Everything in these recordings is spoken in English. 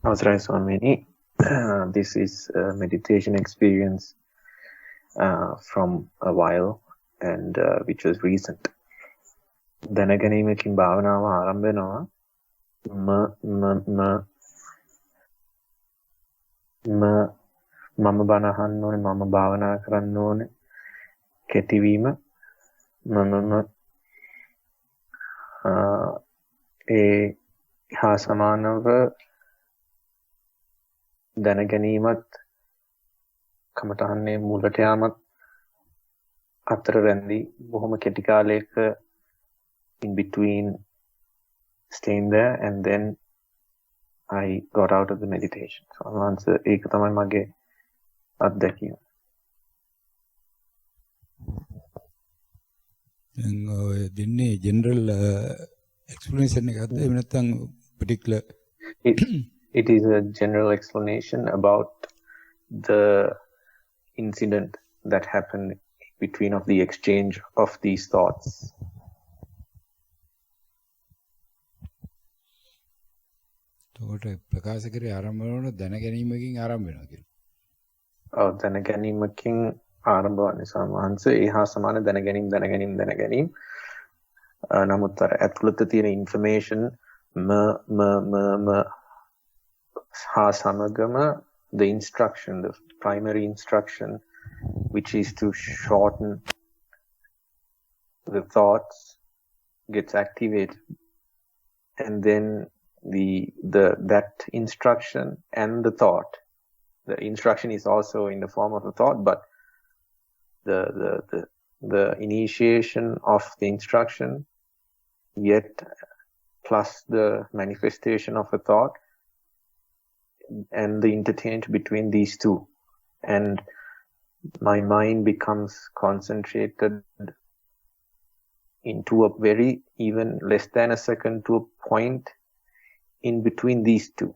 අවසරයි ස්වාමීනි. This is a meditation experience from a while and which was recent. දැනගැනීමකින් භාවනාව ආරම්භ වෙනවා. මම බණ අහන්න ඕනේ, මම භාවනා කරන්න ඕනේ. කෙටිවීම ඒ හා සමානව දැනගැනීමත් කමටහන්නේ මුලට යාමත් අතර රැඳී බොහොම කෙටි කාලයක in between staying there and then I got out of the meditation. So ඒක තමයි මගේ අත්දැකීම. දෙන්නේ general explanation එකක්ද එහෙම නැත්නම් particular It is a general explanation about the incident that happened between of the exchange of these thoughts. Thought ප්‍රකාශ කරේ ආරම්භ වෙනකොට දැනගැනීමකින් ආරම්භ වෙනවා කියලා. ඔව් දැනගැනීමකින් ආරම්භ වන්නේ සමහරවිට ඒ හා සමාන දැනගැනීම. නමුත් අර ඇතුළත තියෙන information හා සමගම the instruction, the primary instruction, which is to shorten the thoughts, gets activated, and then that instruction and the thought. The instruction is also in the form of a thought, but the initiation of the instruction, yet plus the manifestation of a thought, and the interchange between these two, and my mind becomes concentrated into a very even less than a second to a point in between these two.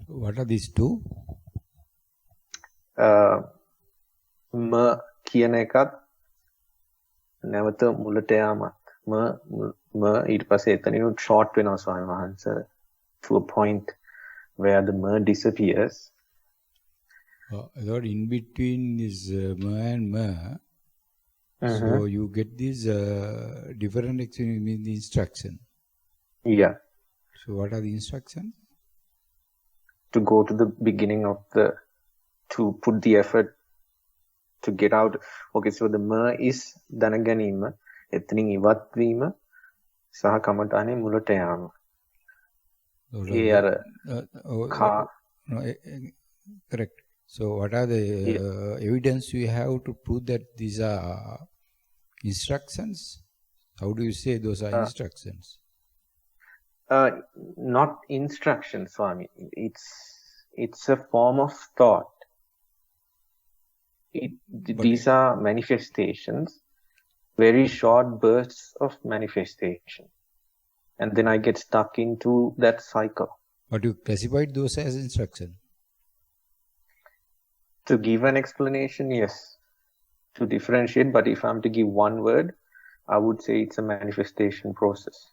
What are these two? කියන එකත් නැවත මුලට යාමත් ඊට පස්සේ එතනිනුත් short වෙනවා ස්වාමීන් වහන්සේ to a point where the disappears. In between is and so you get this different instruction. Yeah. So what are the instructions? To go to the beginning of to put the effort to get out. Okay, so the is දැනගැනීම, එතනින් ඉවත් වීම සහ කමඨානේ මුලට යාම. Correct. So what are the evidence you have to prove that these are instructions? How do you say those are instructions? Not instructions, Swami. It's a form of thought. These are manifestations, very short bursts of manifestation. And then I get stuck into that cycle. But you classified those as instruction? To give an explanation, yes. To differentiate, but if I'm to give one word, I would say it's a manifestation process.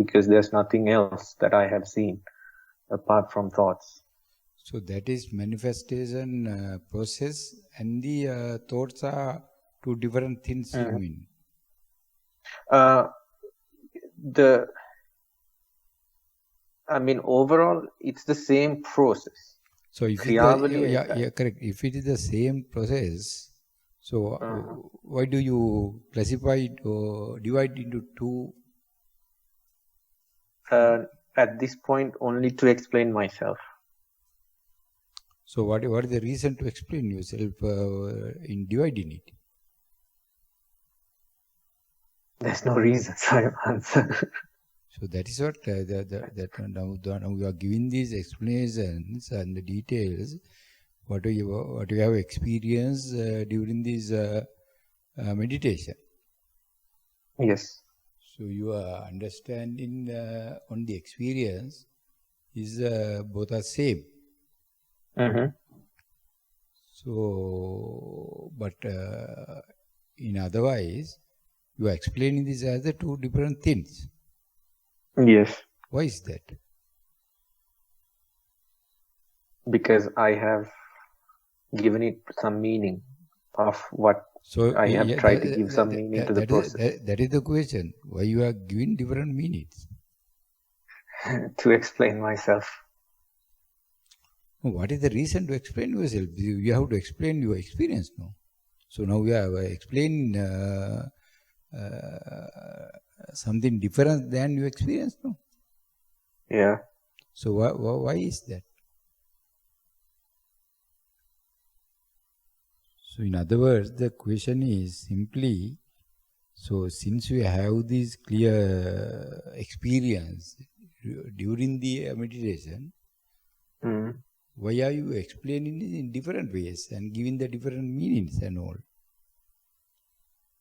Because there's nothing else that I have seen apart from thoughts. So that is manifestation process, and the thoughts are two different things, you mean? Overall, it's the same process. So if correct. If it is the same process, so why do you classify it or divide into two? At this point, only to explain myself. So what is the reason to explain yourself in dividing it? There's no reason, so I answer. So that is what now you are giving these explanations and the details. What you have experienced during this meditation. Yes. So your understanding on the experience is both are same. So, but in otherwise, you are explaining this as the two different things. Yes. Why is that? Because I have given it some meaning of what So I have tried to give some meaning to the process. That is the question. Why you are giving different meanings? To explain myself. What is the reason to explain yourself? You have to explain your experience now. So now we are explaining something different than you experience now. Yeah. So why is that? So in other words, the question is simply, so since we have this clear experience during the meditation, why are you explaining it in different ways and giving the different meanings and all?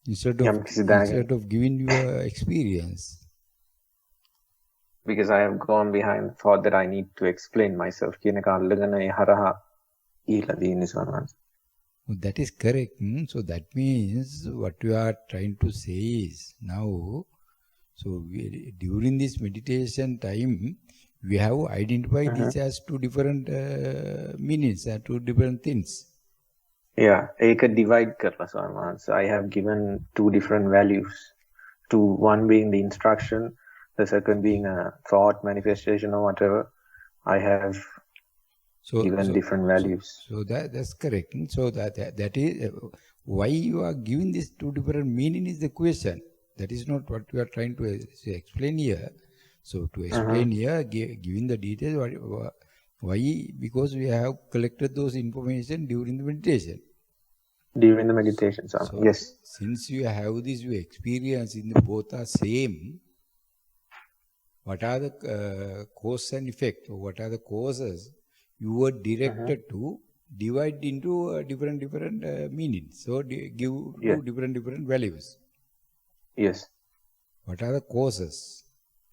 Instead of giving your experience. Because I have gone behind the thought that I need to explain myself. That is correct. So that means what you are trying to say is now, so during this meditation time, we have identified this as two different meanings and two different things. Yeah, Eka divide karla Swami. So I have given two different values. One being the instruction, the second being a thought, manifestation or whatever. I have given different values. So that's correct. So that is why you are giving these two different meanings is the question. That is not what we are trying to explain here. So to explain here, giving the details, why? Because we have collected those information during the meditation. During the meditation, so yes. Since you have this experience in the both are same, what are the cause and effect, or what are the causes you were directed to divide into different meanings. So give two different values. Yes. What are the causes?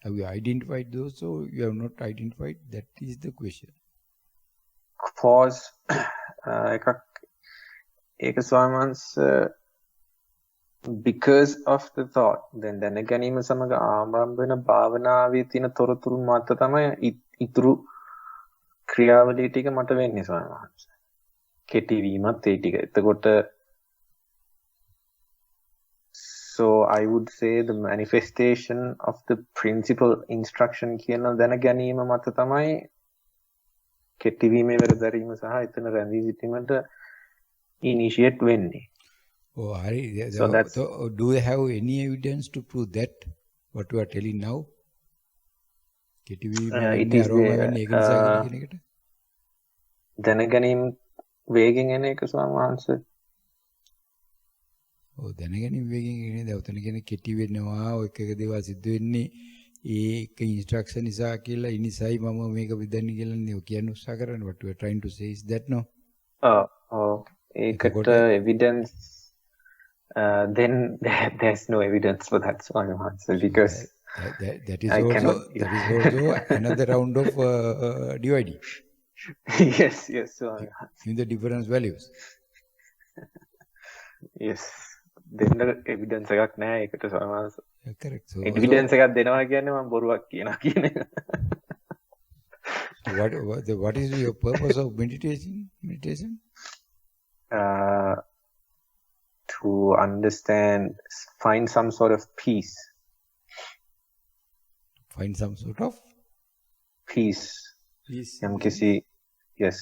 Have you identified those or you have not identified? That is the question. Cause, because of the thought, then දැනගැනීම සමග ආරම්භ වෙන භාවනාවේ තියෙන තොරතුරු මත තමයි ඉතුරු ක්‍රියාවලිය ටික මට වෙන්නේ ස්වාමීන් වහන්සේ. කෙටි වීමත් ඒ ටික. එතකොට so I would say the manifestation of the principal instruction කියන දැනගැනීම මත තමයි කෙටි වීමේ වෙරදරීම සහ එතන රැඳී සිටීමට initiate වෙන්නේ. Oh, so do you have any evidence to prove that what you are telling now? It is දැනගැනීම වේගෙන් එන එක ස්වාමීන් වහන්සේ. ඔව් දැනගැනීම වේගෙන් එන්නේ දැන් උතන කියන්නේ කෙටි වෙනවා ඔය එක දේවල් සිද්ධ වෙන්නේ ඒක ඉන්ස්ට්‍රක්ෂන් නිසා කියලා ඉනිසයි මම මේක විදන්නේ කියලා නේ කියන්න උත්සාහ කරන්නේ. What you are trying to say is that no? ඒකට evidence then there's no evidence for that Swami Mahansa because that is also another round of dividing. yes Swami Mahansa. In the different values. Yes. දෙන්න evidence එකක් නැහැ ඒකට Swami Mahansa. Correct. So evidence එකක් දෙනවා කියන්නේ මම බොරුවක් කියනවා කියන එක. What is your purpose of meditation? To understand, find some sort of peace. Find some sort of peace. Peace. Yes.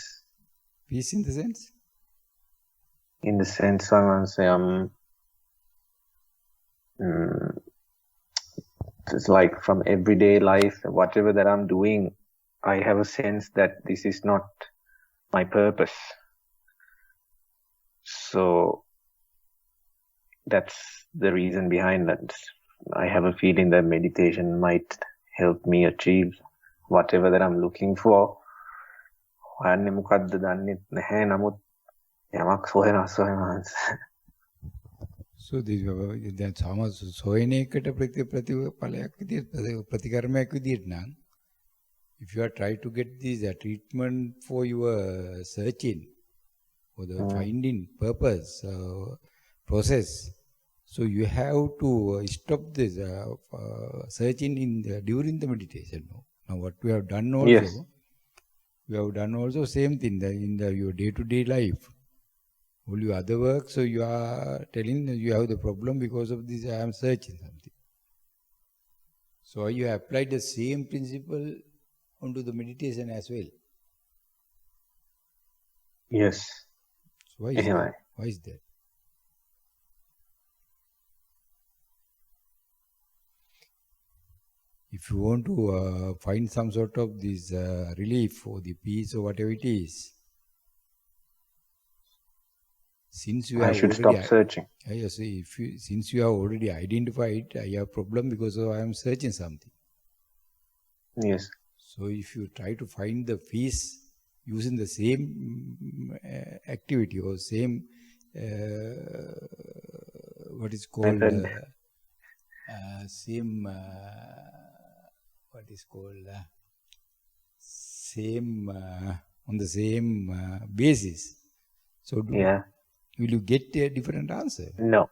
Peace in the sense? In the sense, someone say, it's like from everyday life, whatever that I'm doing, I have a sense that this is not my purpose. So that's the reason behind that. I have a feeling that meditation might help me achieve whatever that I'm looking for. හොයන්නේ මොකද්ද දන්නේ නැහැ නමුත් යමක් හොයනවා සොයනවා. So දැන් සොයන එකට ප්‍රතිඵලයක් විදියට ප්‍රතිකර්මයක් විදියට නම් if you are trying to get this treatment for your searching for the finding purpose process, So you have to stop this searching during the meditation. Now what we have done also, Yes. we have done also same thing in your day-to-day life. All your other work, so you are telling you have the problem because of this, I am searching something. So you applied the same principle onto the meditation as well. Yes. So why is Anyway. that? Why is that? If you want to find some sort of this relief or the peace or whatever it is, since you I have should already stop searching. yes, since you have already identified I have problem because I am searching something. Yes. So if you try to find the peace using the same activity or same what is called same what is called same on the same basis. So Yeah. will you get a different answer? No.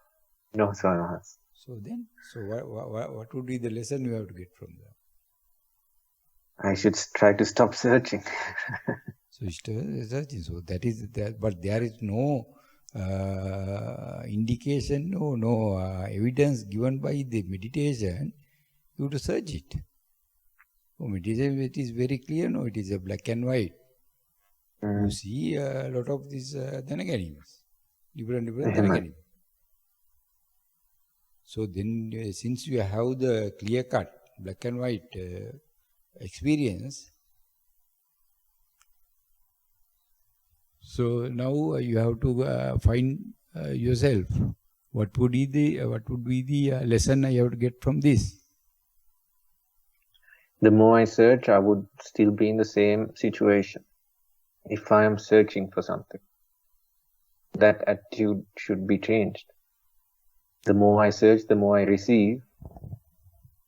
No, Swami. So then, so what would be the lesson you have to get from that? I should try to stop searching. So searching. So that is that, but there is no indication, no evidence given by the meditation. You have to search it. So meditation, it is very clear. No, it is a black and white. You see a lot of these dhanaganis, different dhanaganis. So then, since you have the clear-cut, black and white experience, so now you have to find yourself. What would be the lesson I have to get from this? The more I search, I would still be in the same situation. If I am searching for something, that attitude should be changed. The more I search, the more I receive.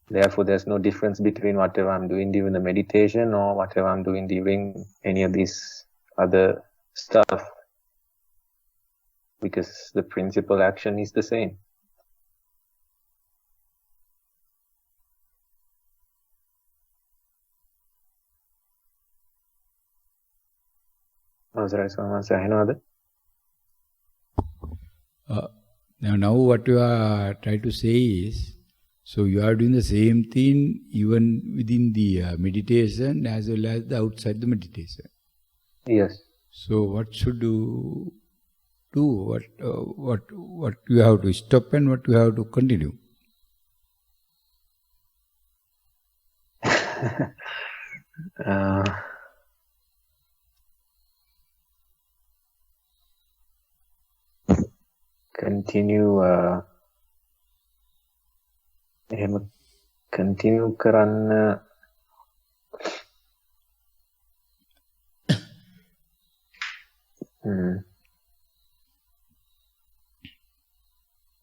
Therefore, there's no difference between whatever I'm doing during the meditation or whatever I'm doing during any of these other stuff, because the principal action is the same. Now what you are trying to say is, so you are doing the same thing even within the meditation as well as the outside the meditation. Yes. So what should you do? What you have to stop and what you have to continue? Continue continue කරන්න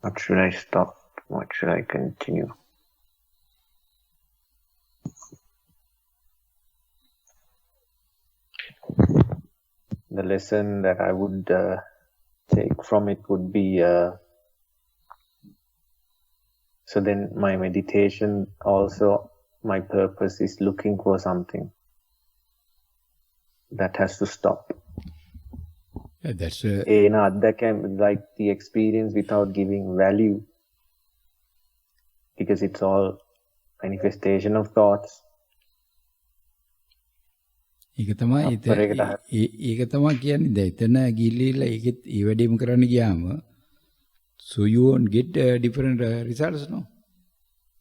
What should I stop? What should I continue? The lesson that I would take from it would be so then my meditation also, my purpose is looking for something that has to stop. Yeah, that's like the experience without giving value, because it's all manifestation of thoughts. ඒක තමයි කියන්නේ දැන් එතන ගිහිල්ලා ඒකෙත් ඒ වැඩේම කරන්න ගියාම so you won't get different results, no?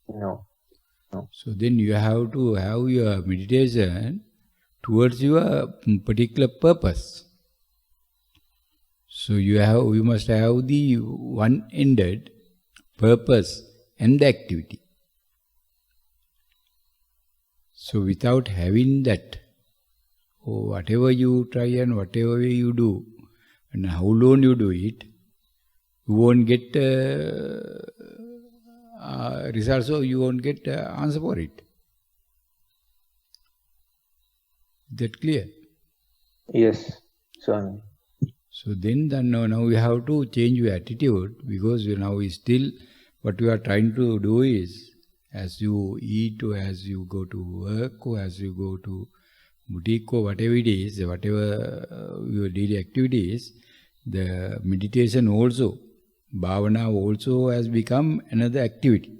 No. So then you have to have your meditation towards your particular purpose. So you must have the one-ended purpose and the activity. So without having that, or whatever you try and whatever you do, and how long you do it, you won't get results, or you won't get answer for it. Is that clear? Yes, Swami. So then now you have to change your attitude, because now still what you are trying to do is, as you eat or as you go to work or as you go to boutique or whatever it is, whatever your daily activities, the meditation also, bhavana also has become another activity.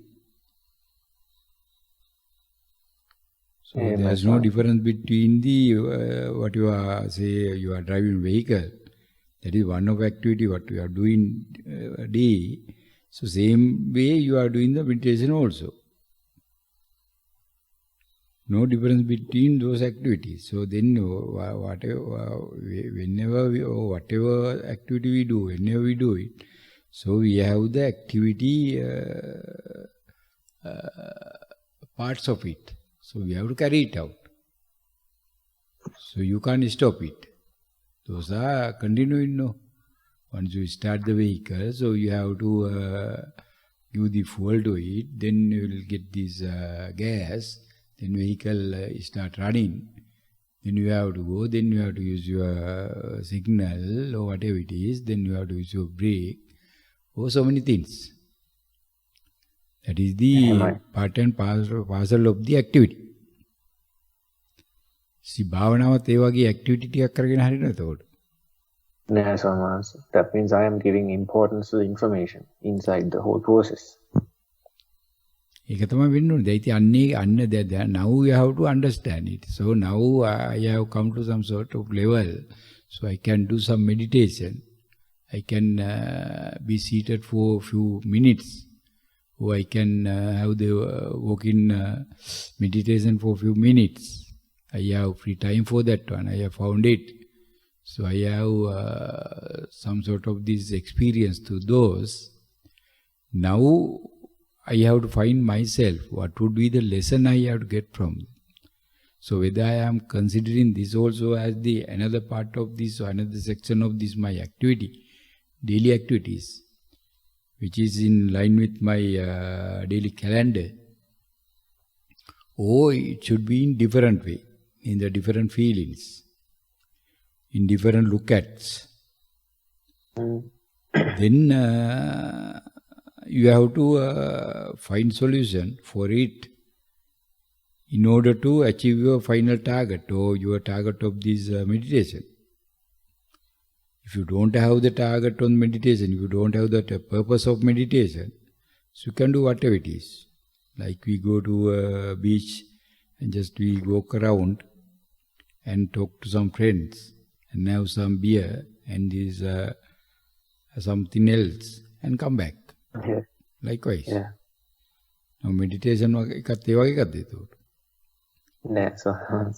So there's no difference between the, what you are, say, you are driving vehicle. That is one of activity what you are doing a day. So same way you are doing the meditation also. No difference between those activities. So then whatever activity we do, whenever we do it, so we have the activity parts of it. So we have to carry it out. So you can't stop it. Those are continuing, no. Once you start the vehicle, so you have to give the fuel to it, then you will get this gas, then vehicle start running, then you have to go, then you have to use your signal or whatever it is, then you have to use your brake, or so many things. That is the part and parcel of the activity. See, භාවනාවත් ඒ වගේ activity ටිකක් කරගෙන හරිනවද එතකොට? නෑ සමාස්. That means I am giving importance to the information inside the whole process. ඒක තමයි වෙන්න ඕනේ. දැන් now you have to understand it. So now I have come to some sort of level, so I can do some meditation. I can be seated for a few minutes, or I can have the walk-in meditation for a few minutes. I have free time for that one. I have found it. So I have some sort of this experience to those. Now I have to find myself. What would be the lesson I have to get from it? So whether I am considering this also as the another part of this or another section of this my activity, daily activities, which is in line with my daily calendar, or it should be in different way, in the different feelings, in different look-ats. Then you have to find solution for it in order to achieve your final target or your target of this meditation. If you don't have the target on meditation, if you don't have the purpose of meditation, so you can do whatever it is. Like we go to a beach and just we walk around and talk to some friends and have some beer and this something else and come back. Yeah. Likewise. Yeah. Now meditation එකත් ඒ වගේ එකක්ද ඒතකොට? නෑ සමාස්.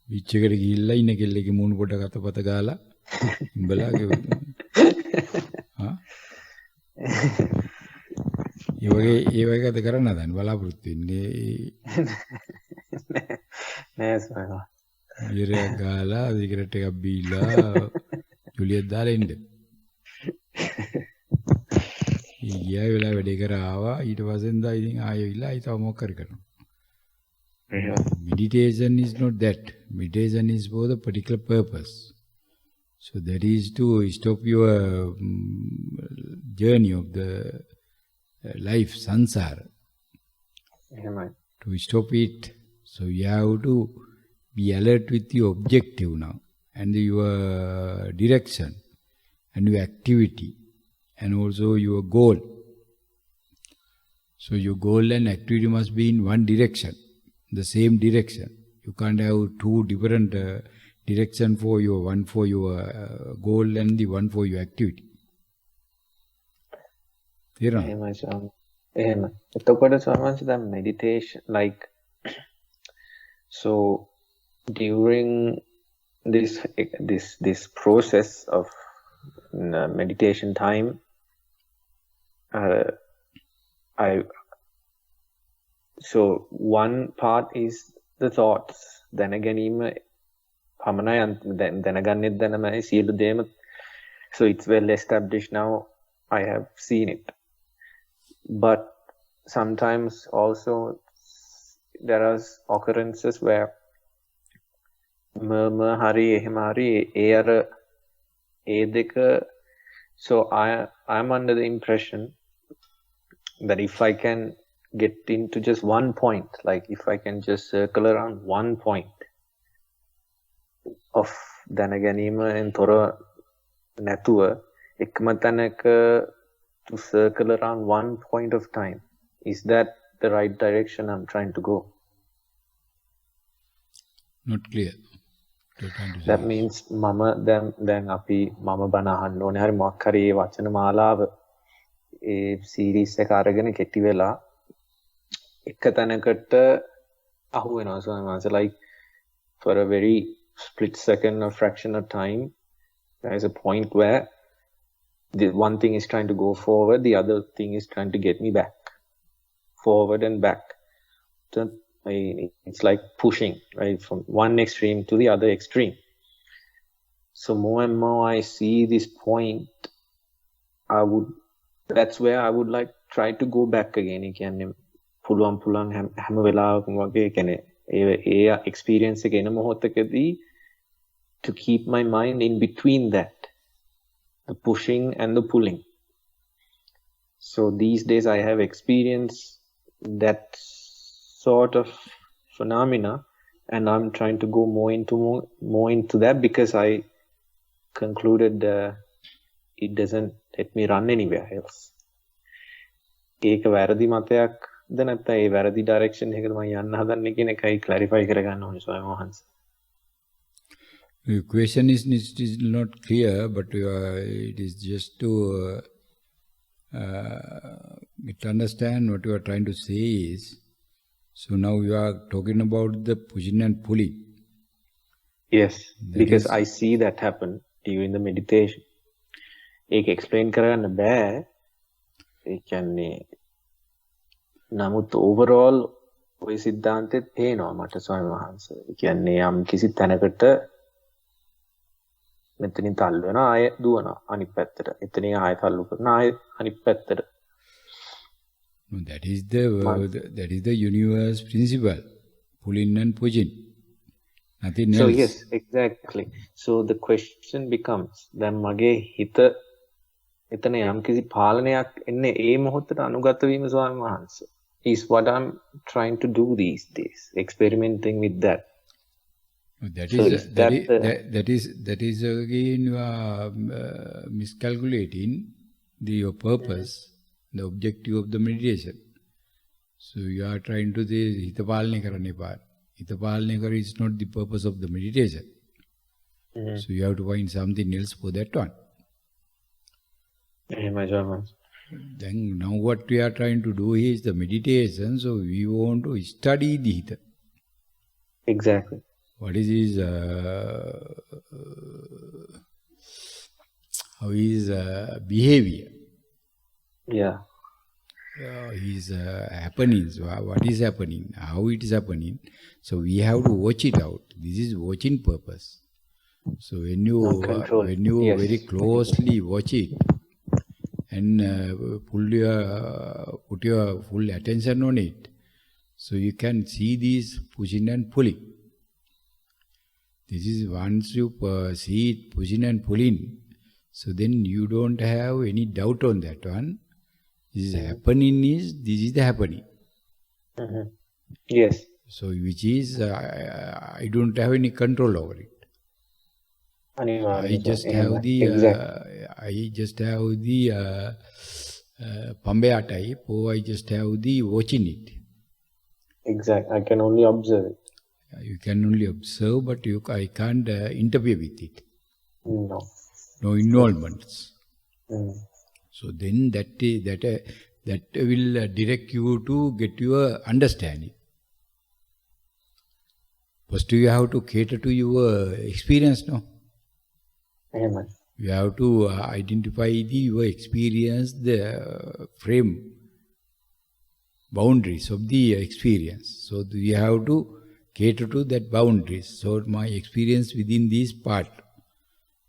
Beach එකට ගිහිල්ලා ඉන්න කෙල්ලගේ මූණ පොඩක් අතපත ගාලා ඉඹලාගේ හා ඒ වගේ එකද කරන්න හදන්නේ බලාපොරොත්තු වෙන්නේ නෑ සමාස්. ඉරයක් ගාලා සිගරට් එකක් බීලා ජුලියට් දාලා ඉන්න. ඊගියා වෙලා වැඩේ කරා ආවා ඊට පස්සෙන්දා ඉතින් ආයෙවිලා ඊට තව මොකක් කරනවා. Meditation is not that. Meditation is for the particular purpose. So that is to stop your journey of the life, sansara. To stop it. So you have to be alert with your objective now and your direction and your activity and also your goal. So your goal and activity must be in one direction, the same direction. You can't have two different direction for your one for your goal and the one for your activity. එහෙමයි ස්වාමී. එහෙම. එතකොට ස්වාමීන් දැන් meditation like so during this process of meditation time so one part is the thoughts දැනගැනීම පමණයි දැනගන්නෙත් දැනමයි සියලු දේම so it's well established now. I have seen it, but sometimes also there are occurrences where murmur hari ehema hari ඒ දෙක, so I'm under the impression that if I can get into just one point, like if I can just circle around one point of දැනගැනීමෙන් තොර නැතුව එකම තැනක to circle around one point of time, is that the right direction I'm trying to go? Not clear. That means මම දැන් අපි මම බණ අහන්න ඕනේ හරි මොකක් හරි ඒ වචන මාලාව ඒ සීරීස් එක අරගෙන කෙටි වෙලා එක තැනකට අහු වෙනවා. So like for a very split second or fraction of time, there is a point where the one thing is trying to go forward, the other thing is trying to get me back, forward and back. So it's like pushing, right, from one extreme to the other extreme. So more and more I see this point, that's where I would like try to go back again. කියන්නේ පුළුවන් හැම වෙලාවකම වගේ කියන්නේ ඒ experience එක එන මොහොතකදී to keep my mind in between that, the pushing and the pulling. So these days I have experienced that sort of phenomena, and I'm trying to go more into that because I concluded it doesn't let me run anywhere else. ඒක වැරදි මතයක්ද නැත්නම් ඒ වැරදි direction එකකට මම යන්න හදන්නේ කියන එකයි clarify කරගන්න ඕනේ ස්වාමීන් වහන්සේ. The question is not clear, but it is just to understand what you are trying to say is, so now you are talking about the pushing and pulling. Yes, because I see that happen during the meditation. ඒක explain කරගන්න බෑ. ඒ කියන්නේ නමුත් overall ඔය සිද්ධාන්තෙත් පේනවා මට ස්වාමීන් වහන්සේ. ඒ කියන්නේ යම් කිසි තැනකට මෙතනින් තල්ලු වෙනවා ආය දුවනවා අනිත් පැත්තට. එතනින් ආය තල්ලු කරනවා ආය අනිත් පැත්තට. That is the universe principle, pulling and pushing. Nothing else. So yes, exactly. So the question becomes, දැන් මගේ හිත එතන යම් කිසි පාලනයක් එන්නේ ඒ මොහොතට අනුගත වීම ස්වාමීන් වහන්සේ. Is what I'm trying to do these days, experimenting with that. That is again you are miscalculating your purpose, the objective of the meditation. So you are trying to say hita palne karane par. Hita palne kar is not the purpose of the meditation. So you have to find something else for that one. Then now what we are trying to do is the meditation, so we want to study the hita. Exactly. What is his, how his behavior? Yeah. His happenings, what is happening, how it is happening. So we have to watch it out. This is watching purpose. So when you yes. very closely watch it and put your full attention on it, so you can see these pushing and pulling. This is once you see it pushing and pulling, so then you don't have any doubt on that one. This is happening this is the happening. Yes. So which is, I don't have any control over it. I just have the Pambaya type, or I just have the watching it. Exactly. I can only observe it. You can only observe, but I can't interfere with it. No. No involvements. So then that will direct you to get your understanding. First you have to cater to your experience, no? Amen. You have to identify your experience, the frame, boundaries of the experience. So you have to cater to that boundaries. So my experience within this part.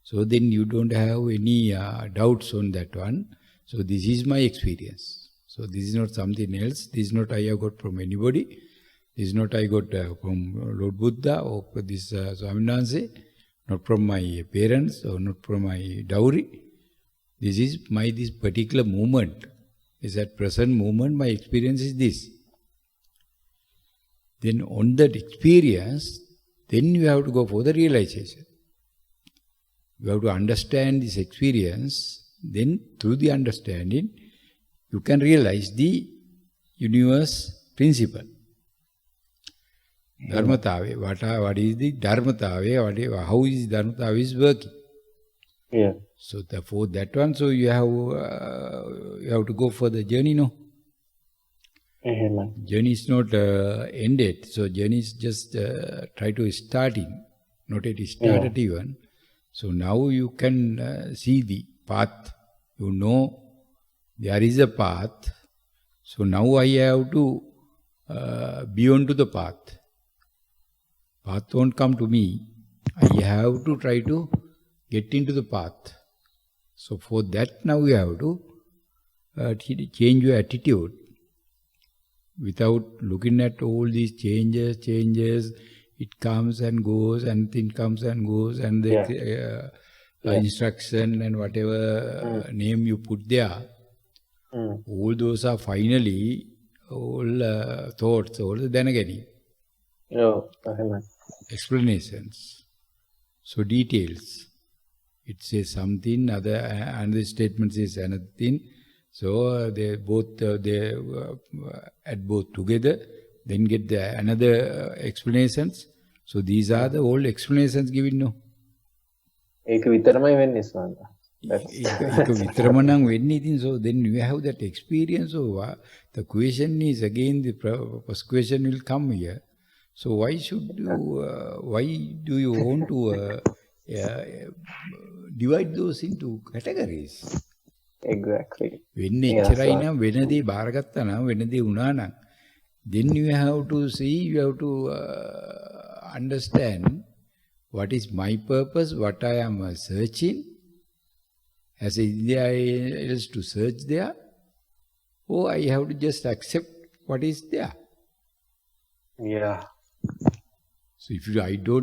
So then you don't have any doubts on that one. So this is my experience. So this is not something else. This is not I have got from anybody. This is not I got from Lord Buddha or this Swaminanse. not from my parents or not from my dowry. This is this particular moment. Is that present moment, my experience is this. Then on that experience, then you have to go for the realization. You have to understand this experience, then through the understanding, you can realize the universe principle. Dharmatave, what is the Dharmatave, how is Dharmatave is working. Yeah. So for that one, so you have to go for the journey, no? Journey is not ended, so journey is just try to starting, not yet started even. So now you can see the path. You know there is a path. So now I have to be on to the path. Path won't come to me. I have to try to get into the path. So for that now you have to change your attitude. Without looking at all these changes, it comes and goes, and thing comes and goes, and the instruction and whatever name you put there, all those are finally all thoughts, all then again. Explanations. So details. It says something, another statement says another thing. So they both add both together, then get another explanations. So these are the old explanations given, no? ඒක විතරමයි වෙන්නේ ස්වාමීනි. ඒක විතරම නම් වෙන්නේ ඉතින්. So then you have that experience. So the question is again, the first question will come here. So why do you want to divide those into categories? Exactly. When එච්චරයි නම් වෙන දේ බාරගත්තා නම් වෙන දේ වුණා නම් then you have to see, you have to understand what is my purpose, what I am searching. As is there else to search there? Or I have to just accept what is there. Yeah. So if I do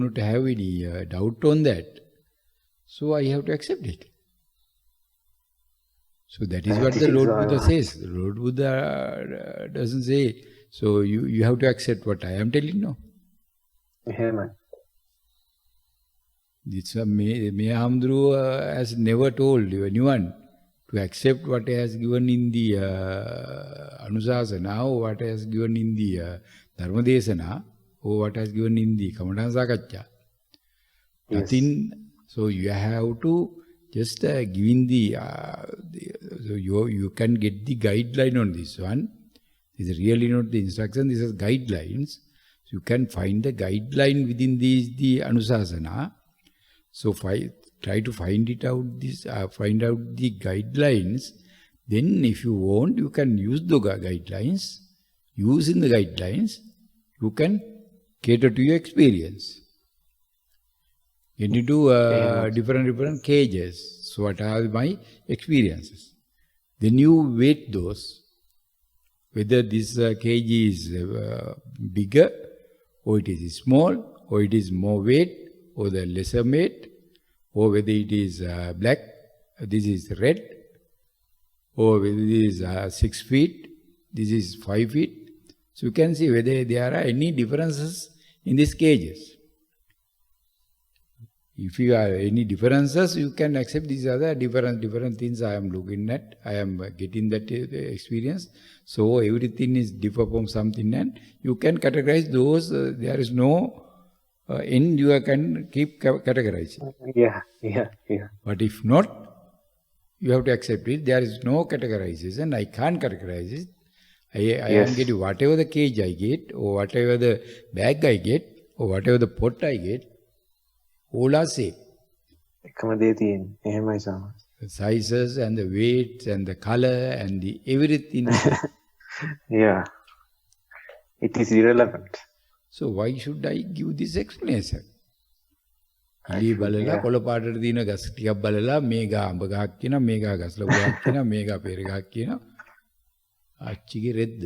not have any doubt on that, so I have to accept it. So that is what the Lord Buddha says. The Lord Buddha doesn't say, so you have to accept what I am telling, no. This Mehamdru has never told anyone to accept what he has given in the Anusasana, or what he has given in the Dharmadesana, or what has given in the Kamatan Sakaccha. Nothing. So you have to just giving the so you can get the guideline on this one. This is really not the instruction, this is guidelines. So you can find the guideline within the Anusasana. So try to find it out, find out the guidelines. Then if you want, you can use the guidelines. Using the guidelines, you can cater to your experience. Get into different cages. So what are my experiences? Then you weight those. Whether this cage is bigger, or it is small, or it is more weight, or the lesser weight, or whether it is black, this is red, or whether it is 6 feet, this is 5 feet. So you can see whether there are any differences in these cages. If you have any differences, you can accept these are the different things I am looking at. I am getting that experience. So everything is different from something, and you can categorize those. There is no end. You can keep categorizing. Yeah. But if not, you have to accept it. There is no categorization. I can't categorize it. I am getting whatever the cage I get, or whatever the bag I get, or whatever the pot I get. All are same. The sizes and the weights and the color and the everything. Yeah. It is irrelevant. So why should I give this explanation? ඉලි බලලා කොළ පාටට දින ගස් ටිකක් බලලා මේගා අඹ ගහක් කියන මේගා ගස් ලොකු ගහක් කියන මේගා පෙර ගහක් කියන අච්චිගේ රෙද්ද.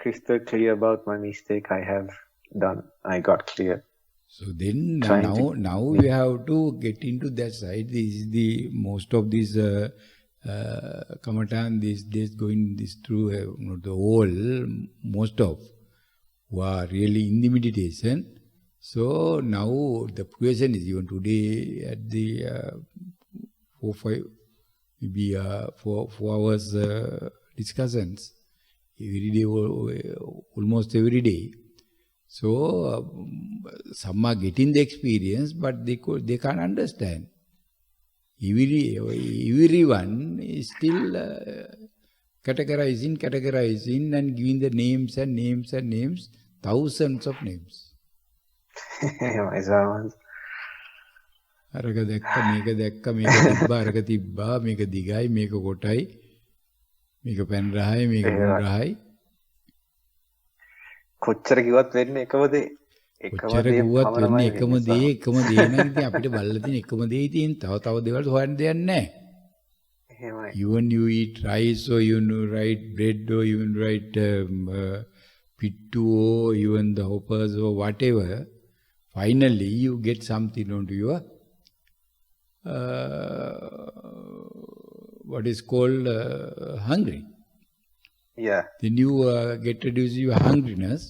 Crystal clear about my mistake. I have done. I got clear. So then Trying now you have to get into that side. This is the most of these Kamatan these days going this through the whole most of who are really in the meditation. So now the question is even today at the 4 hours discussions every day, almost every day. So some are getting the experience, but they can't understand. Everyone is still categorizing and giving the names and names, thousands of names. අරක දැක්ක මේක තිබ්බා අරක තිබ්බා මේක දිගයි මේක කොටයි මේක පැන් රහයි මේක මුල් රහයි කොච්චර කිව්වත් වෙන්නේ එකම දේ. කොච්චර කිව්වත් වෙන්නේ එකම දේ නම් ඉතින් අපිට බලලා තියෙන එකම දේ ඉතින් තව දේවල් හොයන්න දෙයක් නැහැ. එහෙමයි. Even you eat rice or you write bread or you write pittu or even the hoppers or whatever, finally you get something onto your what is called hungry. Yeah. Then you get reduced your hungriness.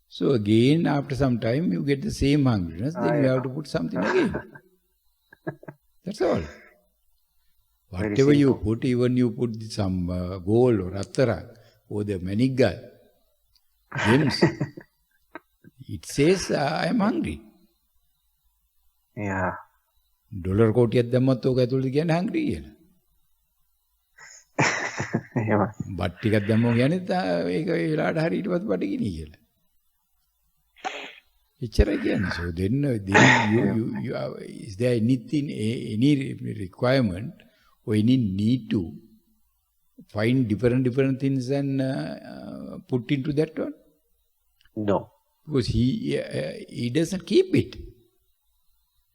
So again, after some time, you get the same hungriness. Then you have to put something again. That's all. Whatever you put, even you put some gold or rattarang or the manigal, gems, it says, I am hungry. Yeah. Dollar කෝටියක් දැම්මත් ඕක ඇතුළට කියන්නේ hungry කියලා. එහෙමයි. බත් ටිකක් දැම්මම කියන්නේ ඒක ඒ වෙලාවට හරි ඊට පස්සේ බඩගිනි කියලා. එච්චරයි කියන්නේ. So then you is there anything, any requirement or any need to find different things and put into that one? No. Because he doesn't keep it.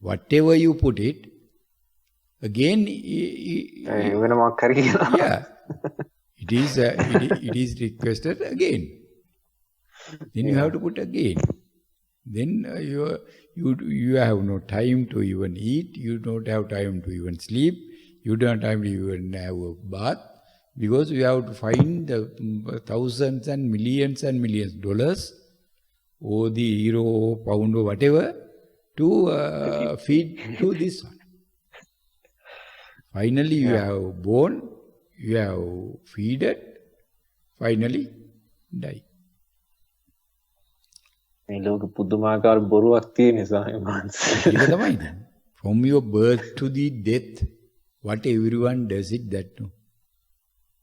Whatever you put it, again, yeah, it is requested again. Then you have to put again. Then you have no time to even eat. You don't have time to even sleep. You don't have time to even have a bath because you have to find the thousands and millions dollars or the euro or pound or whatever to feed to this one. Finally, you have born, you have feeded, finally die. මේ ලෝක පුදුමාකාර බොරුවක් තියෙන නිසා ඒක තමයි. From your birth to the death, what everyone does it that no.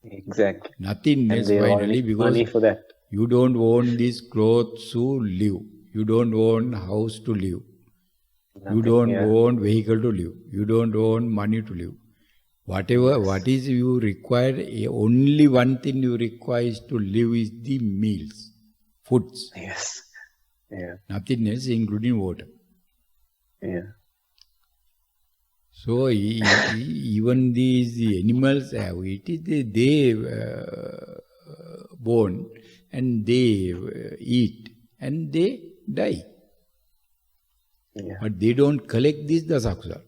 Exactly. Nothing else finally because money for that. You don't want these clothes to live. You don't want house to live. You don't want vehicle to live. You don't want money to live. What is you require, only one thing you require is to live is the meals, foods. Yes. Yeah. Nothing else, including water. Yeah. So even these animals have it. They born and they eat and they die. Yeah. But they don't collect this dasakusala.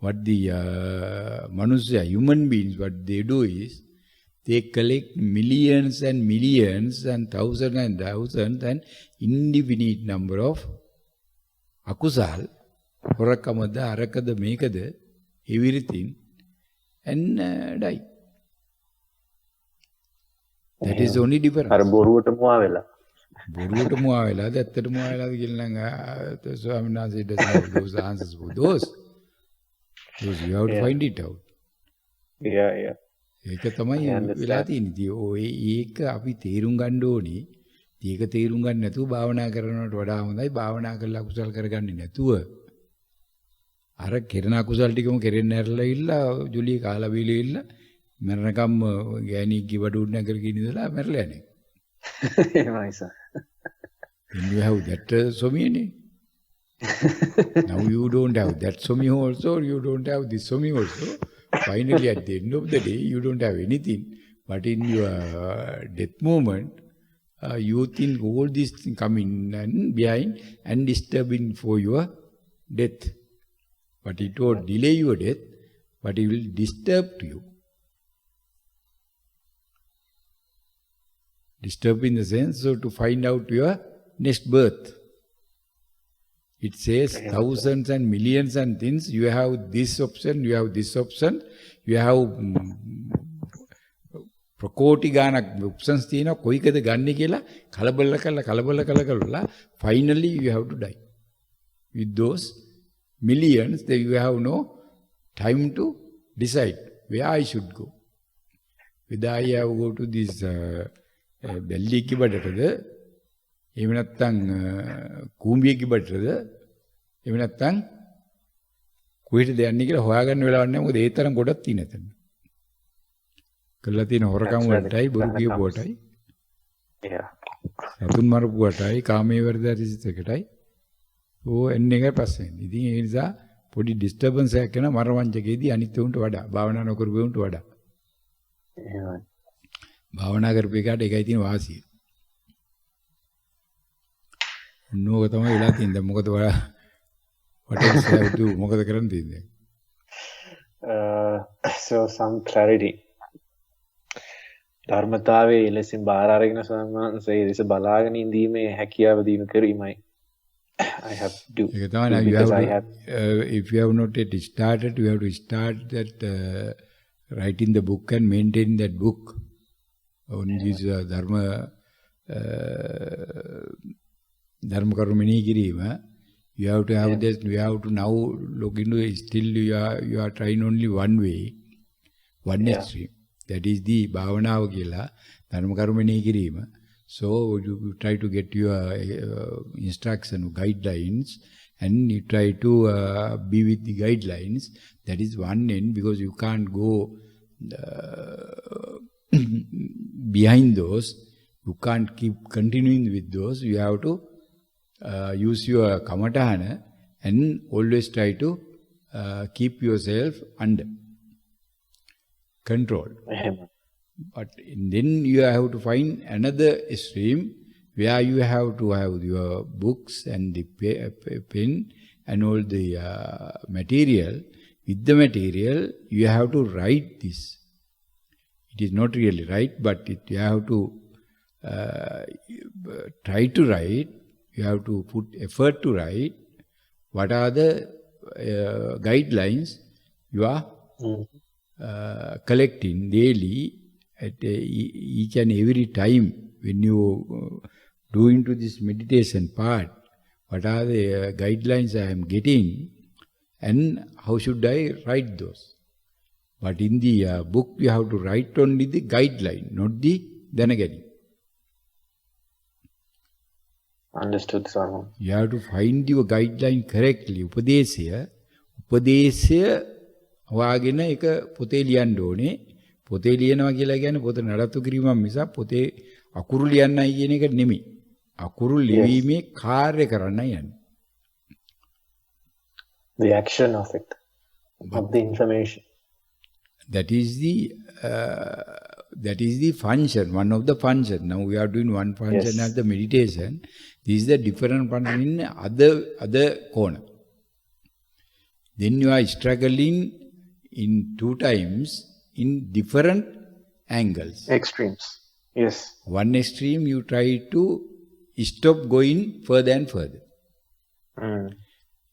What the manusya, human beings, what they do is, they collect millions and millions and thousands and indefinite number of akusal, horakamada, arakada, mekada, everything, and die. That is the only difference. අර බොරුවට මුවා වෙලා. බොරුවට මුවා වෙලාද ඇත්තට මුවා වෙලාද කියලා නම් ස්වාමීන් වහන්සේ doesn't have those answers for those. Because you have to find it out. Yeah, yeah. ඒක තමයි වෙලා තියෙන්නේ. ඔය ඒක අපි තේරුම් ගන්න ඕනේ. ඒක තේරුම් ගන්න නැතුව භාවනා කරනවට වඩා හොඳයි භාවනා කරලා කුසල් කරගන්නේ නැතුව අර කෙරණ කුසල් ටිකම කෙරෙන්න ඇරලා ඉල්ලා ජුලිය කාලා බීලා ඉල්ලා මරණකම් ගෑණියෙක්ගේ බඩුන් නැගරගෙන ඉඳලා මැරලා යන්නේ. එහෙමයි sir. Then you have that somiyane. Now you don't have that somi also, you don't have this somi also. Finally, at the end of the day, you don't have anything. But in your death moment, you think all these things coming and behind and disturbing for your death. But it won't delay your death, but it will disturb you. Disturb in the sense so to find out your next birth. It says thousands and millions and things. You have this option, you have this option, you have ප්‍රකෝටි ගානක් options තියෙනවා කොයිකද ගන්න කියලා කලබල කරලා finally you have to die. With those millions, that you have no time to decide where I should go. Whether I have go to this බැල්ලි කිබඩටද එහෙම නැත්නම් කූඹිය කිබඩටද එහෙම නැත්නම් කොහෙටද යන්නේ කියලා හොයාගන්න වෙලාවක් නැහැ. මොකද ඒ තරම් ගොඩක් තියෙන එතන. කළා තියෙන හොරකම් වලටයි බොරු කියපුවටයි. සතුන් මරපුවටයි කාමයේ වර්ධාරිසිතකටයි. ඕ එන්නේ එකයි පස්සේ. ඉතින් ඒ නිසා පොඩි ඩිස්ටර්බන්ස් එකක් කරන මරවංචකේදී අනිත් උන්ට වඩා භාවනා නොකරපු උන්ට වඩා. එහෙමයි. භාවනා කරපු එකට ඒකයි තියෙන වාසිය. නෝක තමයි වෙලා තියෙන්නේ. මොකද what else have to do? මොකද කරන්න තියෙන්නේ? So some clarity. ධර්මතාවයේ ලෙසින් බාර අරගෙන සම්මානසේ ඉතින් බලාගෙන ඉඳීමේ හැකියාව දීම කරීමයි. I have to do. If you have not yet started, you have to start that writing the book and maintain that book. On this dharma karumini kirima, you have to have this. You have to now look into it. Still, you are trying only one way, one extreme. That is the bhavana kila dharma karumini kirima. So you try to get your instruction, guidelines, and you try to be with the guidelines. That is one end, because you can't go behind those. You can't keep continuing with those. You have to use your kamatana and always try to keep yourself under control. But then you have to find another stream where you have to have your books and the pen and all the material. With the material, you have to write this. It is not really right, but you have to try to write. You have to put effort to write. What are the guidelines you are collecting daily at each and every time when you do into this meditation part? What are the guidelines I am getting, and how should I write those? But in the book, you have to write only the guideline, not the dhanagani. Understood, Sarma. You have to find your guideline correctly. උපදේශය හොයාගෙන ඒක පොතේ ලියන්න ඕනේ. පොතේ ලියනවා කියලා කියන්නේ පොත නඩත්තු කිරීමක් මිසක් පොතේ අකුරු ලියන්නයි කියන එක නෙමෙයි. අකුරු ලිවීමේ කාර්ය කරන්නයි යන්නේ. The action of it, of the information. That is the function, one of the functions. Now we are doing one function as the meditation. This is the different function in other corner. Then you are struggling in two times in different angles. Extremes. Yes. One extreme you try to stop going further and further.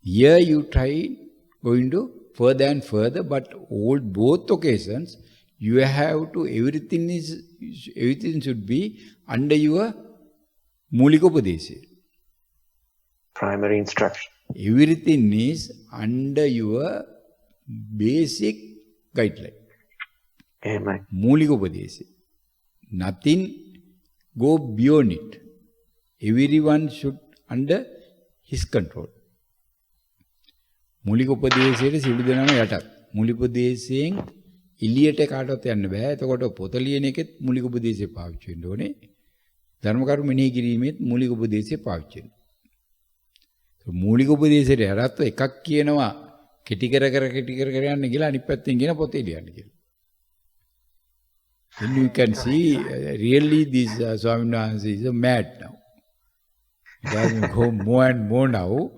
Here you try going to further and further, but both occasions you have to, everything should be under your mulikopadesha. Primary instruction. Everything is under your basic guideline. Amen. Mulikopadesha. Nothing go beyond it. Everyone should under his control. මූලිකෝපදේශයේ සිළු දෙනාම යටත්. මූලිකෝපදේශයෙන් එළියට කාටවත් යන්න බෑ. එතකොට පොත ලියන එකෙත් මූලිකෝපදේශය පාවිච්චි වෙන්න ඕනේ. ධර්ම කරුණු මෙනෙහි කිරීමෙත් මූලිකෝපදේශය පාවිච්චි වෙනවා. මූලිකෝපදේශයට යටත්ව එකක් කියනවා කෙටි කර යන්න කියලා අනිත් පැත්තෙන් කියන පොතේ ලියන්න කියලා. Then you can see really this Swaminathan is mad now. It doesn't go more and more now.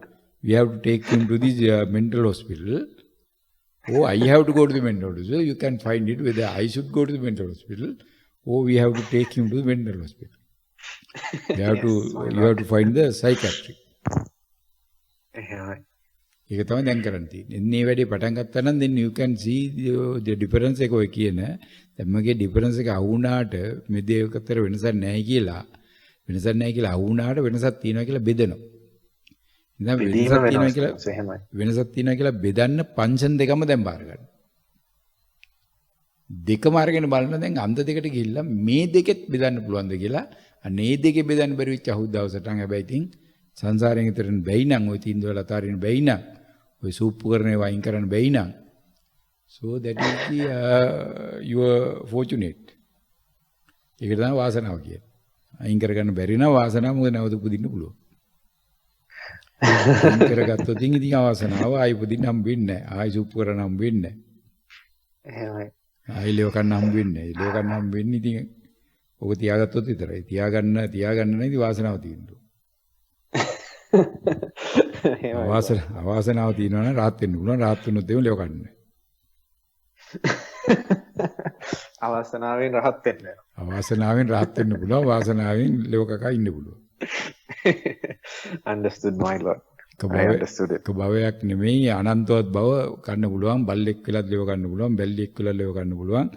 We have to take him to this mental hospital. Oh, I have to go to the mental hospital. You can find it whether I should go to the mental hospital or we have to take him to the mental hospital. You have to find the psychiatrist. ඒක තමයි දැන් කරන්න තියෙන්නේ. එන්නේ වැඩි පටන් ගත්තා නම් then you can see the difference එක ඔය කියන දැන් මගේ difference එක අහුණාට මේ දෙක අතර වෙනසක් නැහැ කියලා අහුණාට වෙනසක් තියෙනවා කියලා බෙදනවා. ඉතින් වෙනසක් තියෙනවා කියලා බෙදන්න ෆන්ක්ෂන් දෙකම දැන් බාර ගන්න. දෙකම අරගෙන බලන දැන් අන්ත දෙකට ගිහිල්ලා මේ දෙකෙත් බෙදන්න පුළුවන්ද කියලා අනේ දෙකේ බෙදන්න බැරි වෙච්ච අහුත් දවසට හැබැයි ඉතින් සංසාරයෙන් ඊතරන් බැයි නම් ওই තීන්දුවල අතාරින්න බැයි නම් ඔය සූප්පු කරනේ වයින් කරන්න බැයි නම් so that is the you are fortunate. ඒක තමයි වාසනාව කියන්නේ. අයින් කරගන්න බැරි නම් වාසනාව මොකද නැවත උපදින්න පුළුවන්. අයින් කරගත්තොත් ඉතින් අවාසනාව ආයි උපදින්න හම්බෙන්නේ නැහැ. ආයි සූප්පු කරන්න හම්බෙන්නේ නැහැ. එහෙමයි. ආයි ලේව කන්න හම්බෙන්නේ නැහැ. ලේව කන්න හම්බෙන්නේ ඉතින් ඔබ තියාගත්තොත් විතරයි. තියාගන්න නම් ඉතින් වාසනාව තියෙනවා. අවාසනාව තියෙනවා නම් රාත් වෙන්න පුළුවන්. රාත් වෙනොත් එහෙම ලේව කන්න. අවාසනාවෙන් රහත් වෙන්න. අවාසනාවෙන් රහත් වෙන්න පුළුවන්. වාසනාවෙන් ලේව කකා ඉන්න පුළුවන්. Understood my lord. I understood it. භවයක් නෙමෙයි අනන්තවත් භව ගන්න පුළුවන්. බල්ලෙක් වෙලත් ලේව ගන්න පුළුවන්. බැල්ලියෙක් වෙලත් ලේව ගන්න පුළුවන්.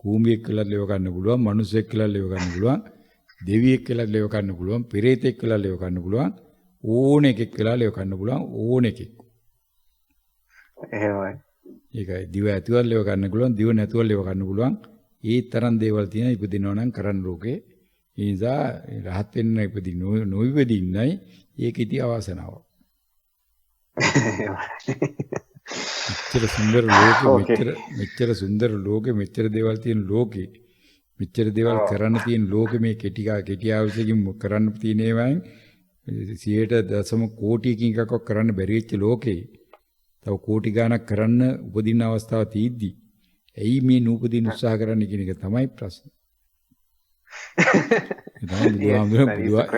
කූඹියෙක් වෙලත් ලේව ගන්න පුළුවන්. මනුස්සයෙක් වෙලත් ලේව ගන්න පුළුවන්. දෙවියෙක් වෙලත් ලේව ගන්න පුළුවන්. පෙරේතෙක් වෙලත් ලේව ගන්න පුළුවන්. ඕන එකෙක් වෙලා ලේව ගන්න පුළුවන්. ඕන එකෙක්. එහෙමයි. ඒකයි දිව ඇතුවල් ලේව ගන්න පුළුවන්. දිව නැතුවල් ලේව ගන්න පුළුවන්. ඒ තරම් දේවල් තියෙන ඉපදිනවා නම් කරන්න ලෝකේ. ඒ නිසා රහත් වෙන්න නොඉපදින්නයි ඒක ඉති අවාසනාව. මෙච්චර සුන්දර ලෝකෙ මෙච්චර සුන්දර ලෝකෙ මෙච්චර දේවල් තියෙන ලෝකෙ මෙච්චර දේවල් කරන්න තියෙන ලෝකෙ මේ කෙටි ආයුෂකින් කරන්න තියෙන ඒවායින් 100 කෝටියකින් එකක් කරන්න බැරි වෙච්ච ලෝකේ තව කෝටි ගාණක් කරන්න උපදින අවස්ථාව තියෙද්දි ඇයි මේ නූපදින උත්සාහ කරන්න කියන එක තමයි ප්‍රශ්නේ.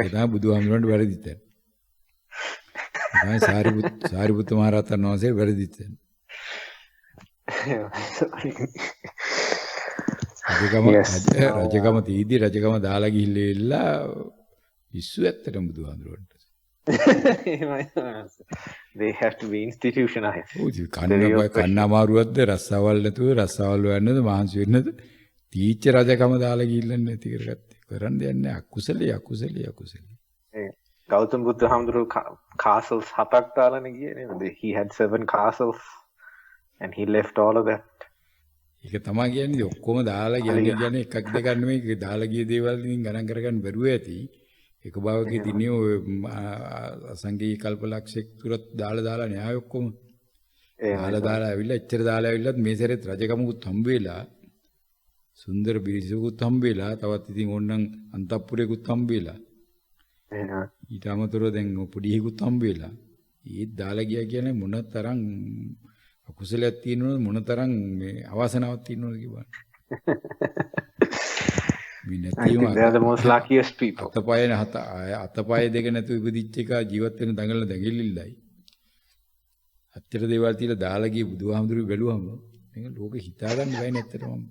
එදා බුදුහාමුදුරන්ට වැරදිත් නැහැ. සාරිපුත්ත මහ රහතන් වහන්සේ වැරදිත් නැහැ. රජකම තීදී රජකම දාලා ගිහිල්ලා ඉස්සු ඇත්තටම බුදුහාමුදුරන්ට. They have to be institutionalized. කන්න අමාරුවක්ද රස්සාවල් නැතුව රස්සාවල් හොයන්නද මහන්සි වෙන්නද තීච්ච රජකම දාලා ගිහිල්ලා නැති කරගත්තේ. කරන්න දෙයක් නැහැ. අකුසලයේ. Gautam Buddha Hamdru castles hatak dalane giye neda. He had 7 castles and he left all of that. ඒක තමයි කියන්නේ ඔක්කොම දාලා කියන්නේ එකක් දෙකක් නෙමෙයි ඒක දාලා ගිය දේවල් ඉතින් ගණන් කරගන්න බැරුව ඇති. එක භවකේ දිනේ ඔය සංගී කල්පලක්ෂයක් තුරත් දාලා නේ ආය ඔක්කොම. දාලා ඇවිල්ලා එච්චර දාලා ඇවිල්ලත් මේ සැරේත් රජකමකුත් හම්බ වෙලා සුන්දර බිරිසකුත් හම්බ වෙලා තවත් ඉතින් ඕනනම් අන්තපුරේකුත් හම්බ වෙලා. ඊට අමතරව දැන් පොඩිහිකුත් හම්බ වෙලා ඒත් දාලා ගියා කියන්නේ මොන තරම් අකුසලයක් තියෙනවද මොන තරම් මේ අවාසනාවක් තියෙනවද කියවන. I think they are the most luckiest people. අතපය දෙක නැතුව ඉපදිච්ච එක ජීවත් වෙන දඟලිල්ලයි. අත්තර දේවල් තියලා දාලා ගිය බුදුහාමුදුරුවෝ බැලුවම මේක ලෝකෙ හිතා ගන්න බෑ නේ ඇත්තටම.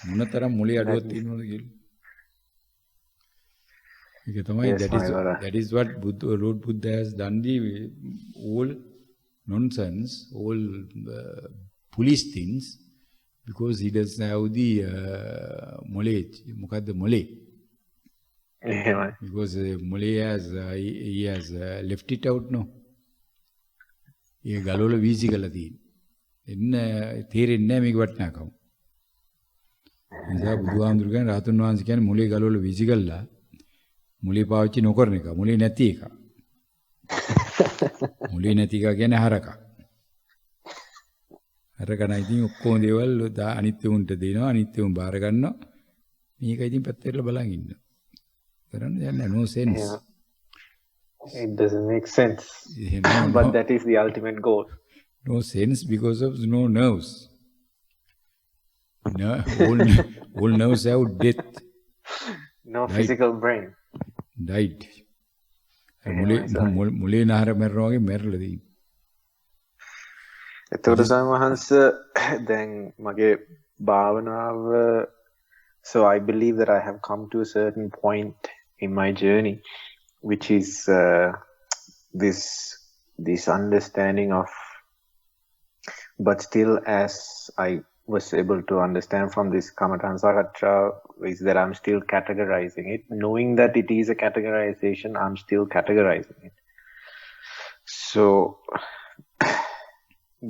මොන තරම් මොලේ අඩුවක් තියෙනවද කියලා. That is what Lord Buddha has done. The all nonsense, all foolish things, because he doesn't have the knowledge. Mukadda mole. Because mole he has left it out now. He galola visi galadi. Inna තේරෙන්නේ නැහැ මේක වටනකම. නිසා බුදුහාමුදුරුවෝ රහතන් වහන්සේ කියන්නේ මොලේ ගලවල වීසි ගල්ලා මුලේ පාවිච්චි නොකරන එක. මුලේ නැති එක. මුලේ නැති එක කියන්නේ හරකා. හරකනා ඉතින් ඔක්කොම දේවල් අනිත්‍ය උන්ට දෙනවා. අනිත්‍ය උන් බාර ගන්නවා. මේක ඉතින් පැත්තට බලන් ඉන්නවා. කරන්නේ යන්නේ no sense. It doesn't make sense. But that is the ultimate goal. No sense because of no nerves. No, all nerves have death. No physical brain. Died. එහෙමයි සර්. මුලේ නහර මැරෙනවා වගේ මැරලා තියෙනවා. එතකොට සමහංශ දැන් මගේ භාවනාව, so I believe that I have come to a certain point in my journey which is this understanding of, but still as I was able to understand from this Kamatan Sakatra is that I'm still categorizing it. Knowing that it is a categorization, I'm still categorizing it. So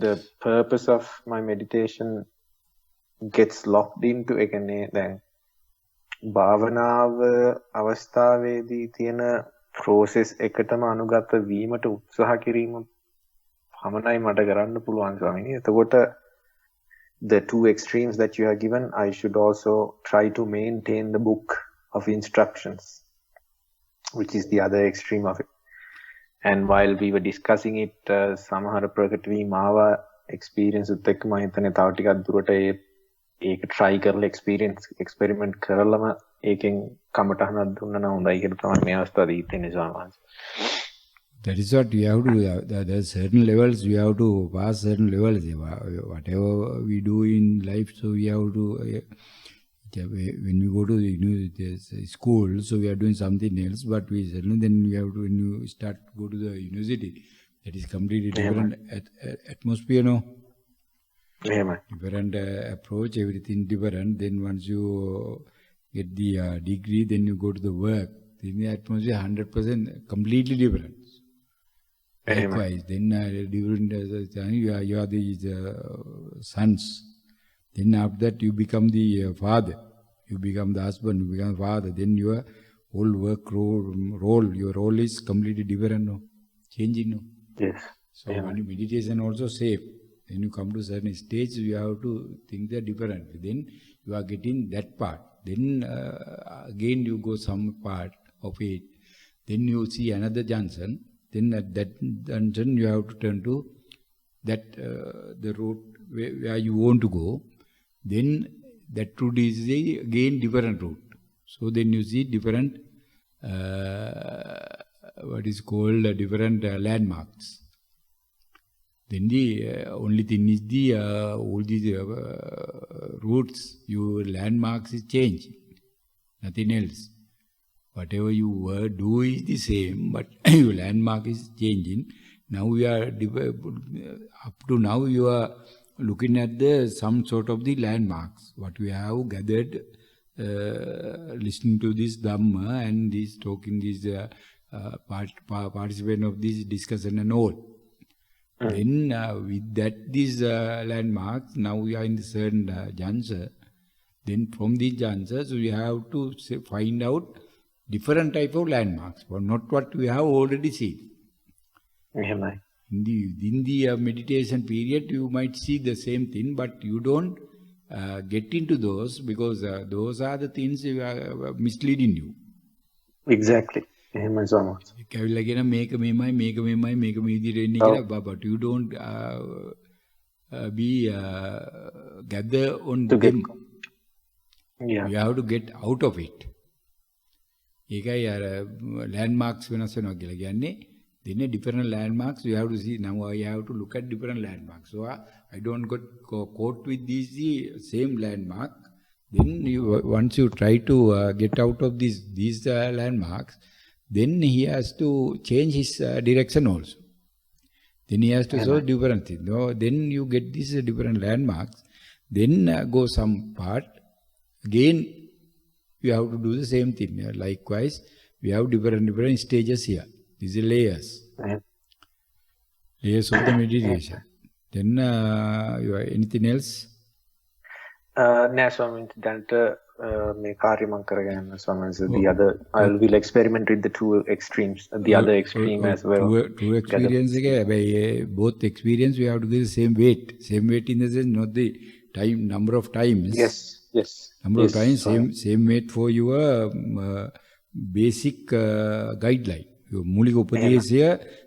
the purpose of my meditation gets locked into එකනේ දැන් භාවනාව අවස්ථාවේදී තියෙන process එකටම අනුගත වීමට උත්සාහ කිරීම පමණයි මට කරන්න පුළුවන් ස්වාමීනි. එතකොට the two extremes that you have given, I should also try to maintain the book of instructions, which is the other extreme of it. And while we were discussing it, samahara prakati mawa experience උත් එක්ක මම හිතන්නේ තව ටිකක් දුරට ඒක try කරලා experiment කරලම ඒකෙන් කමටහනක් දුන්නා නම් හොඳයි කියලා තමයි මේ අවස්ථාවේ හිතෙන්නේ ස්වාමීන්. That is what you have to do. There are certain levels we have to pass certain levels. Whatever we do in life, so we have to. When we go to the school, so we are doing something else. But we certainly then we have to, when you start to go to the university, that is completely different atmosphere, no. Different approach, everything different. Then once you get the degree, then you go to the work. Then the atmosphere 100% completely different. Likewise, then during the time you are the sons. Then after that you become the father. You become the husband, you become father. Then your whole work role, your role is completely different, no? Changing, no? Yes. So when you meditation also safe. When you come to certain stage, you have to think that differently. Then you are getting that part. Then again you go some part of it. Then you see another junction. Then at that junction you have to turn to that the route where you want to go. Then that route is again different route. So then you see different what is called different landmarks. Then the only thing is the all these routes, your landmarks is changing, nothing else. Whatever you do is the same, but your landmark is changing. Now we are up to now you are looking at some sort of the landmarks. What we have gathered, listening to this Dhamma and this talking, this participant of this discussion and all. Then with that these landmarks, now we are in the certain juncture. Then from these junctures we have to find out different type of landmarks, but not what we have already seen. In the meditation period, you might see the same thing, but you don't get into those because those are the things that are misleading you. Exactly. But you don't be gather on to them. Yeah. You have to get out of it. Landmarks then different landmarks you have to see. Now I have to look at different landmarks. So I don't go caught with these same landmark. Then once you try to get out of these landmarks, then he has to change his direction also. Then he has to show different things. No, then you get these different landmarks. Then go some part. Again, you have to do the same thing. Likewise, we have different stages here. These are layers. Layers of the meditation. Then, anything else? නෑ ස්වාමීන් වහන්සේ මේ කාර්ය මම කරගෙන යනවා ස්වාමීන් වහන්සේ. The other I will experiment with the two extremes, the other extreme as well. Two experience again. Both experience we have to give the same weight. Same weight in the sense, not the time, number of times. Yes. Number of times, same weight for your basic guideline. මූලික උපදේශය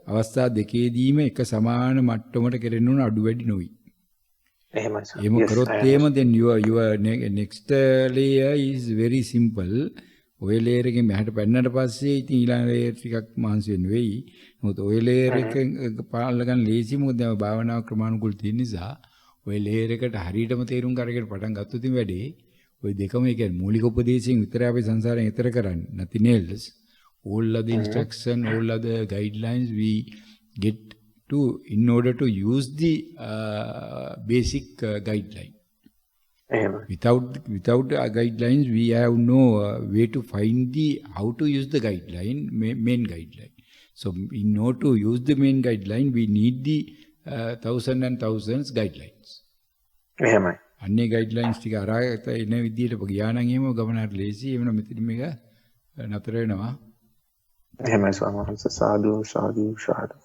අවස්ථා දෙකේදීම එක සමාන මට්ටමකට කෙරෙන්න ඕන අඩු වැඩි නොවි. එහෙමයි sir. එහෙම Yes, කරොත් I එහෙම understand. then your next layer is very simple. ඔය layer එකෙන් මෙහාට පැන්නට පස්සේ ඉතින් ඊළඟ layer ටිකක් මහන්සි වෙන්න වෙයි. මොකද ඔය layer එක පාලන ගන්න ලේසි මොකද දැන් භාවනාව ක්‍රමානුකූල තියෙන නිසා ඔය layer එකට හරියටම තේරුම් කරගෙන පටන් ගත්තොත් ඉතින් වැඩේ ඔය දෙකම ඒ කියන්නේ මූලික උපදේශයෙන් විතරයි අපි සංසාරයෙන් ඈතර කරන්නේ. nothing else. All other instruction, all other guidelines we get to in order to use the basic guideline. එහෙමයි. Without guidelines, we have no way to find the how to use the guideline, main guideline. So, in order to use the main guideline, we need the thousands and thousands guidelines. එහෙමයි. අන්නේ guidelines ටික අරගෙන එන විදිහට ගියා නම් එහෙම ගමනට ලේසි. එහෙම නම් මෙතන මේක නතර වෙනවා. එහෙමයි ස්වාමීන් වහන්සේ. සාදු සාදු සාදු.